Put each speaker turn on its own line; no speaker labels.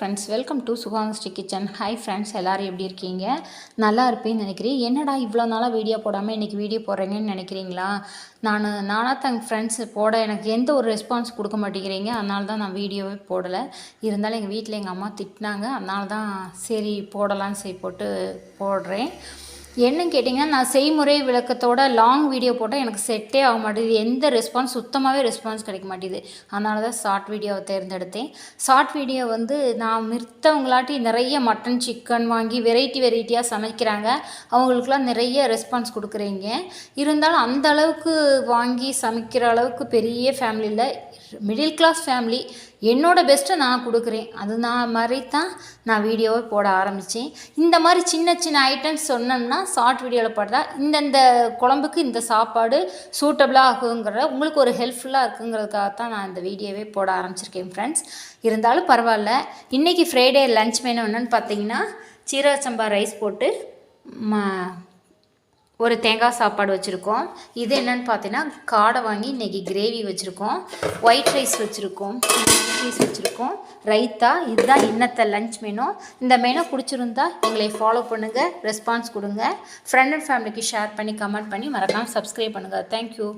Friends, welcome to Suganthi kitchen. Hi friends, எல்லோரும் எப்படி இருக்கீங்க? நல்லா இருப்பேன்னு நினைக்கிறேன். என்னடா இவ்வளோ நாளாக வீடியோ போடாமல் இன்றைக்கி வீடியோ போடுறீங்கன்னு நினைக்கிறீங்களா? நானாக தங்க ஃப்ரெண்ட்ஸ் போட எனக்கு எந்த ஒரு ரெஸ்பான்ஸ் கொடுக்க மாட்டேங்கிறீங்க. அதனால தான் நான் வீடியோவே போடலை. இருந்தாலும் எங்கள் வீட்டில் எங்கள் அம்மா திட்டினாங்க. அதனால தான் சரி போடலான்னு போட்டு போடுறேன். என்னன்னு கேட்டிங்கன்னா, நான் செய்முறை விளக்கத்தோட லாங் வீடியோ போட்டால் எனக்கு செட்டே ஆக மாட்டேது. எந்த ரெஸ்பான்ஸ் சுத்தமாகவே ரெஸ்பான்ஸ் கிடைக்க மாட்டேது. அதனால தான் ஷார்ட் வீடியோவை தேர்ந்தெடுத்தேன். ஷார்ட் வீடியோ நான் மித்தவங்களாட்டி நிறைய மட்டன் சிக்கன் வாங்கி வெரைட்டியாக சமைக்கிறாங்க. அவங்களுக்குலாம் நிறைய ரெஸ்பான்ஸ் கொடுக்குறீங்க. இருந்தாலும் அந்த அளவுக்கு வாங்கி சமைக்கிற அளவுக்கு பெரிய ஃபேமிலியில் மிடில் கிளாஸ் ஃபேமிலி என்னோடய பெஸ்ட்டை நான் கொடுக்குறேன். அது மாதிரி தான் நான் வீடியோவை போட ஆரம்பித்தேன். இந்த மாதிரி சின்ன சின்ன ஐட்டம்ஸ் சொன்னோம்னா ஷார்ட் வீடியோவில் போட்டால் இந்தந்த குழம்புக்கு இந்த சாப்பாடு சூட்டபிளாக ஆகுங்கிற உங்களுக்கு ஒரு ஹெல்ப்ஃபுல்லாக இருக்குங்கிறதுக்காக தான் நான் இந்த வீடியோவே போட ஆரம்பிச்சிருக்கேன் ஃப்ரெண்ட்ஸ். இருந்தாலும் பரவாயில்ல. இன்றைக்கி ஃப்ரைடே லன்ச் மெனு என்னென்னு பார்த்தீங்கன்னா, சீரக சம்பா ரைஸ் போட்டு ஒரு தேங்காய் சாப்பாடு வச்சுருக்கோம். இது என்னென்னு பார்த்தீங்கன்னா, காடை வாங்கி இன்றைக்கி கிரேவி வச்சுருக்கோம். ஒயிட் ரைஸ் வச்சுருக்கோம். வச்சுருக்கோம். ரைத்தா. இதுதான் இன்னத்த லன்ச் மெனு. இந்த மெனு பிடிச்சிருந்தா எங்களை ஃபாலோ பண்ணுங்கள், ரெஸ்பான்ஸ் கொடுங்க. ஃப்ரெண்ட் அண்ட் ஃபேமிலிக்கு ஷேர் பண்ணி கமெண்ட் பண்ணி மறக்காமல் சப்ஸ்கிரைப் பண்ணுங்கள். தேங்க்யூ.